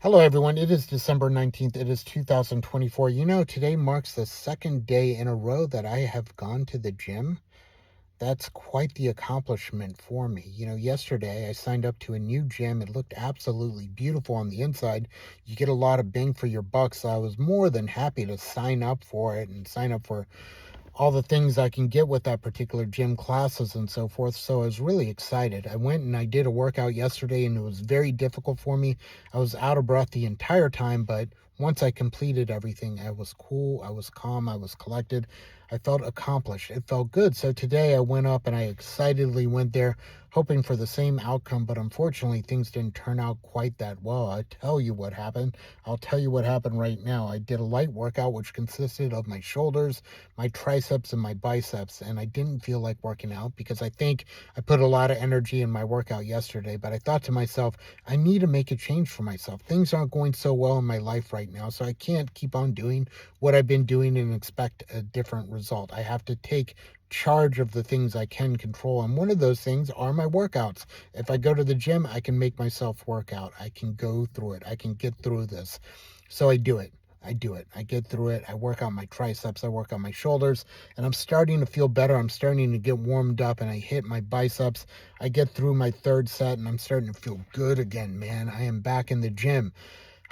Hello, everyone. It is December 19th. It is 2024. Today marks the second day in a row that I have gone to the gym. That's quite the accomplishment for me. Yesterday I signed up to a new gym. It looked absolutely beautiful on the inside. You get a lot of bang for your buck. So I was more than happy to sign up for it and sign up for all the things I can get with that particular gym, classes and so forth. So I was really excited. I went and I did a workout yesterday and it was very difficult for me. I was out of breath the entire time, but once I completed everything, I was cool, I was calm, I was collected. I felt accomplished. It felt good. So today I went up and I excitedly went there hoping for the same outcome, but unfortunately things didn't turn out quite that well. I tell you what happened. I'll tell you what happened right now. I did a light workout which consisted of my shoulders, my triceps, and my biceps, and I didn't feel like working out because I think I put a lot of energy in my workout yesterday. But I thought to myself, I need to make a change for myself. Things aren't going so well in my life right now, so I can't keep on doing what I've been doing and expect a different result. I have to take charge of the things I can control, and one of those things are my workouts. If I go to the gym, I can make myself work out. I can go through it. I can get through this. So I do it. I do it. I get through it. I work on my triceps. I work on my shoulders, and I'm starting to feel better. I'm starting to get warmed up, and I hit my biceps. I get through my third set, and I'm starting to feel good again, man. I am back in the gym.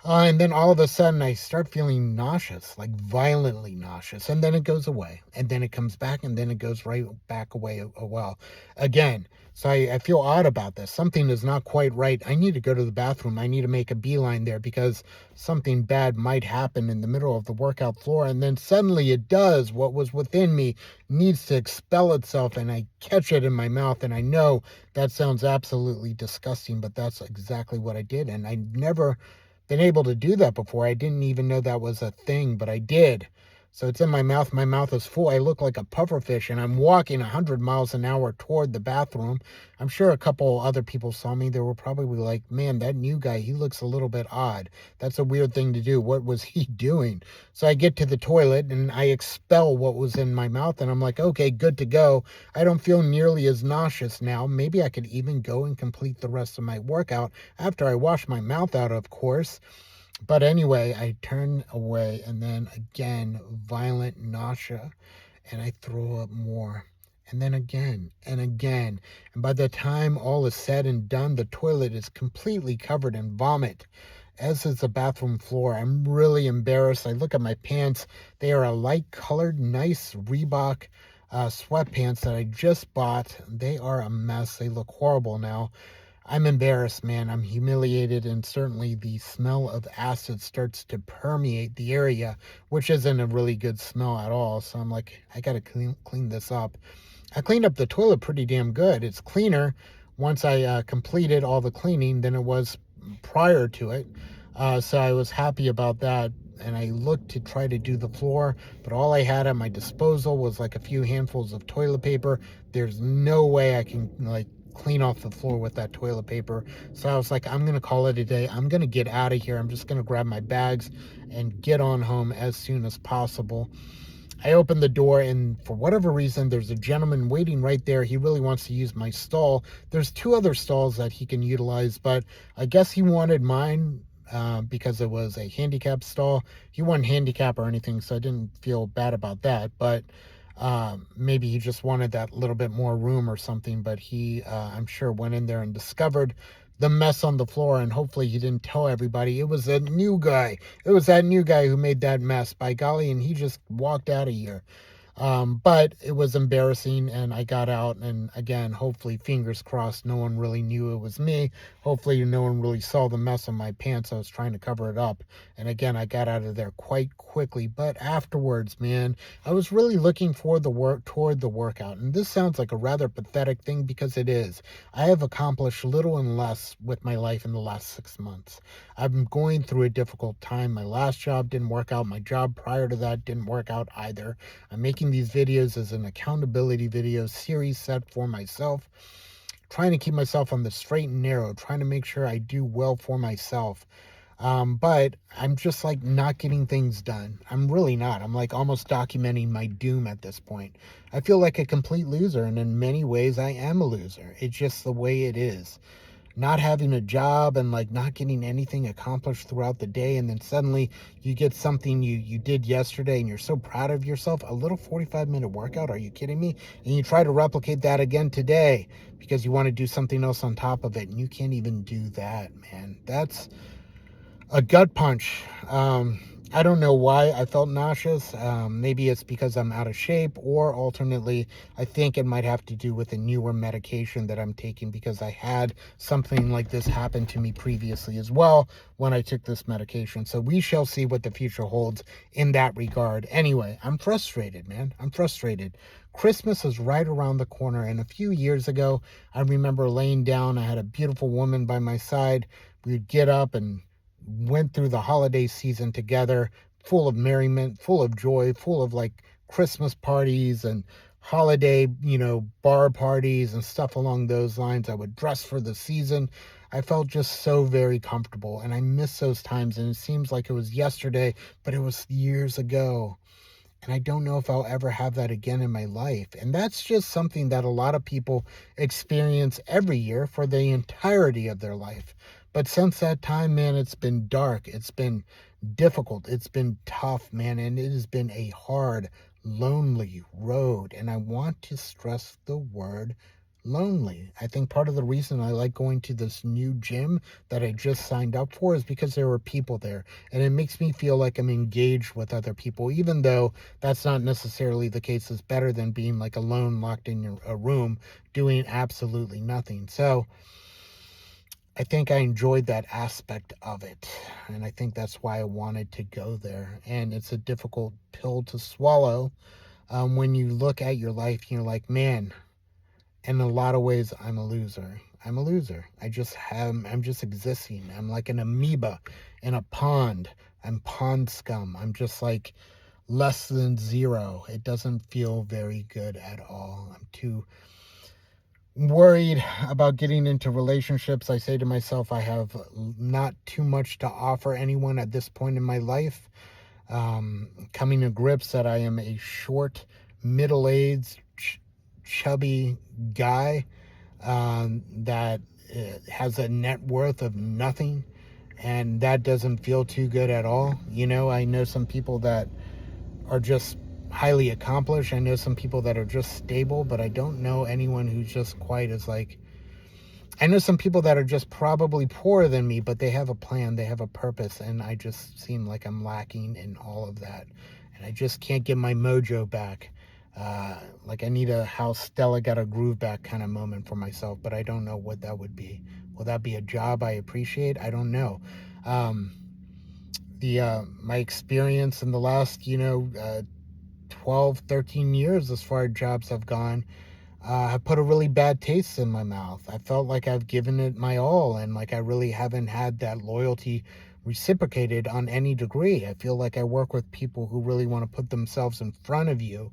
And then all of a sudden, I start feeling nauseous, like violently nauseous. And then it goes away. And then it comes back, and then it goes right back away well again. So I feel odd about this. Something is not quite right. I need to go to the bathroom. I need to make a beeline there because something bad might happen in the middle of the workout floor. And then suddenly it does. What was within me needs to expel itself, and I catch it in my mouth. And I know that sounds absolutely disgusting, but that's exactly what I did. And I never been able to do that before. I didn't even know that was a thing, but I did. So it's in my mouth. My mouth is full. I look like a pufferfish, and I'm walking 100 miles an hour toward the bathroom. I'm sure a couple other people saw me. They were probably like, man, that new guy, he looks a little bit odd. That's a weird thing to do. What was he doing? So I get to the toilet and I expel what was in my mouth, and I'm like, okay, good to go. I don't feel nearly as nauseous now. Maybe I could even go and complete the rest of my workout after I wash my mouth out, of course. But anyway, I turn away, and then again, violent nausea, and I throw up more. And then again and again. And by the time all is said and done, the toilet is completely covered in vomit, as is the bathroom floor. I'm really embarrassed. I look at my pants. They are a light colored, nice Reebok sweatpants that I just bought. They are a mess. They look horrible now. I'm embarrassed, man. I'm humiliated, and certainly the smell of acid starts to permeate the area, which isn't a really good smell at all. So I'm like, I gotta clean this up. I cleaned up the toilet pretty damn good. It's cleaner once I completed all the cleaning than it was prior to it. So I was happy about that. And I looked to try to do the floor, but all I had at my disposal was like a few handfuls of toilet paper. There's no way I can like clean off the floor with that toilet paper. So I was like, I'm going to call it a day. I'm going to get out of here. I'm just going to grab my bags and get on home as soon as possible. I opened the door, and for whatever reason, there's a gentleman waiting right there. He really wants to use my stall. There's two other stalls that he can utilize, but I guess he wanted mine because it was a handicap stall. He wasn't handicap or anything, so I didn't feel bad about that. But maybe he just wanted that little bit more room or something. But he, I'm sure, went in there and discovered the mess on the floor, and hopefully he didn't tell everybody. It was a new guy. It was that new guy who made that mess, by golly, and he just walked out of here. But it was embarrassing, and I got out, and again, hopefully, fingers crossed, no one really knew it was me. Hopefully no one really saw the mess on my pants. I was trying to cover it up, and again, I got out of there quite quickly. But afterwards, man, I was really looking for toward the workout, and this sounds like a rather pathetic thing because it is. I have accomplished little and less with my life in the last 6 months. I'm going through a difficult time. My last job didn't work out. My job prior to that didn't work out either. I'm making these videos as an accountability video series set for myself, trying to keep myself on the straight and narrow, trying to make sure I do well for myself. But I'm just like not getting things done. I'm really not. I'm like almost documenting my doom at this point. I feel like a complete loser, and in many ways I am a loser. It's just the way it is. not having a job and like not getting anything accomplished throughout the day, and then suddenly you get something you did yesterday and you're so proud of yourself. A little 45-minute workout, are you kidding me? And you try to replicate that again today because you want to do something else on top of it, and you can't even do that, man. That's a gut punch. I don't know why I felt nauseous. Maybe it's because I'm out of shape, or alternately, I think it might have to do with a newer medication that I'm taking, because I had something like this happen to me previously as well when I took this medication. So we shall see what the future holds in that regard. Anyway, I'm frustrated, man. I'm frustrated. Christmas is right around the corner, and a few years ago, I remember laying down. I had a beautiful woman by my side. We'd get up and went through the holiday season together, full of merriment, full of joy, full of like Christmas parties and holiday, bar parties and stuff along those lines. I would dress for the season. I felt just so very comfortable, and I miss those times. And it seems like it was yesterday, but it was years ago. And I don't know if I'll ever have that again in my life. And that's just something that a lot of people experience every year for the entirety of their life. But since that time, man, it's been dark. It's been difficult. It's been tough, man. And it has been a hard, lonely road. And I want to stress the word lonely. I think part of the reason I like going to this new gym that I just signed up for is because there were people there, and it makes me feel like I'm engaged with other people, even though that's not necessarily the case. It's better than being like alone, locked in a room, doing absolutely nothing. So I think I enjoyed that aspect of it, and I think that's why I wanted to go there. And it's a difficult pill to swallow when you look at your life and you're like, man, in a lot of ways, I'm a loser. I'm a loser. I'm just existing. I'm like an amoeba in a pond. I'm pond scum. I'm just like less than zero. It doesn't feel very good at all. I'm too worried about getting into relationships. I say to myself, I have not too much to offer anyone at this point in my life. Coming to grips that I am a short, middle-aged, chubby guy that has a net worth of nothing, and that doesn't feel too good at all. I know some people that are just highly accomplished. I know some people that are just stable, but I don't know anyone who's just quite as like, I know some people that are just probably poorer than me, but they have a plan, they have a purpose, and I just seem like I'm lacking in all of that. And I just can't get my mojo back. Like I need a how Stella got a groove back kind of moment for myself, but I don't know what that would be. Will that be a job I appreciate? I don't know. The my experience in the last 12, 13 years as far as jobs have gone, have put a really bad taste in my mouth. I felt like I've given it my all, and like I really haven't had that loyalty reciprocated on any degree. I feel like I work with people who really want to put themselves in front of you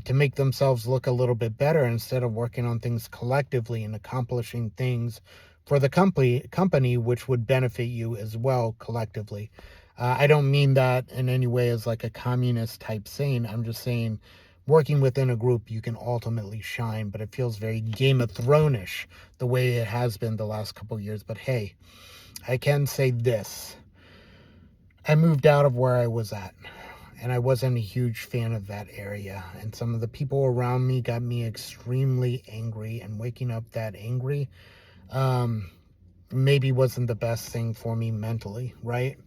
to make themselves look a little bit better, instead of working on things collectively and accomplishing things for the company which would benefit you as well collectively. I don't mean that in any way as like a communist type saying. I'm just saying working within a group you can ultimately shine, but it feels very Game of Thrones-ish the way it has been the last couple years. But hey, I can say this. I moved out of where I was at, and I wasn't a huge fan of that area. And some of the people around me got me extremely angry, and waking up that angry maybe wasn't the best thing for me mentally, right?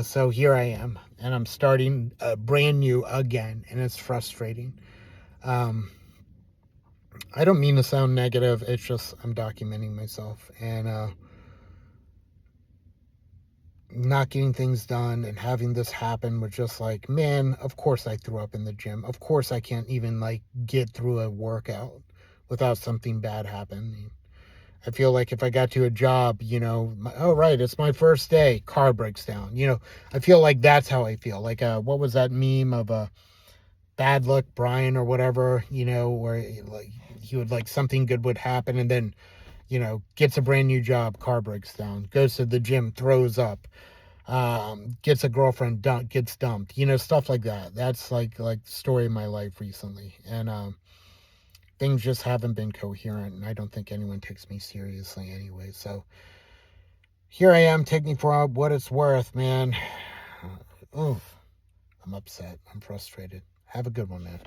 So here I am, and I'm starting brand new again, and it's frustrating. Um, I don't mean to sound negative. It's just I'm documenting myself, and not getting things done and having this happen was just like, man, of course I threw up in the gym. Of course I can't even like get through a workout without something bad happening. I feel like if I got to a job, oh, right, it's my first day, car breaks down. I feel like that's how I feel. Like, what was that meme of Bad Luck Brian or whatever, where like he would like something good would happen, and then, gets a brand new job, car breaks down, goes to the gym, throws up, gets a girlfriend, gets dumped, stuff like that. That's like the story of my life recently. And things just haven't been coherent, and I don't think anyone takes me seriously anyway. So here I am, taking for what it's worth, man. Oof. I'm upset. I'm frustrated. Have a good one, man.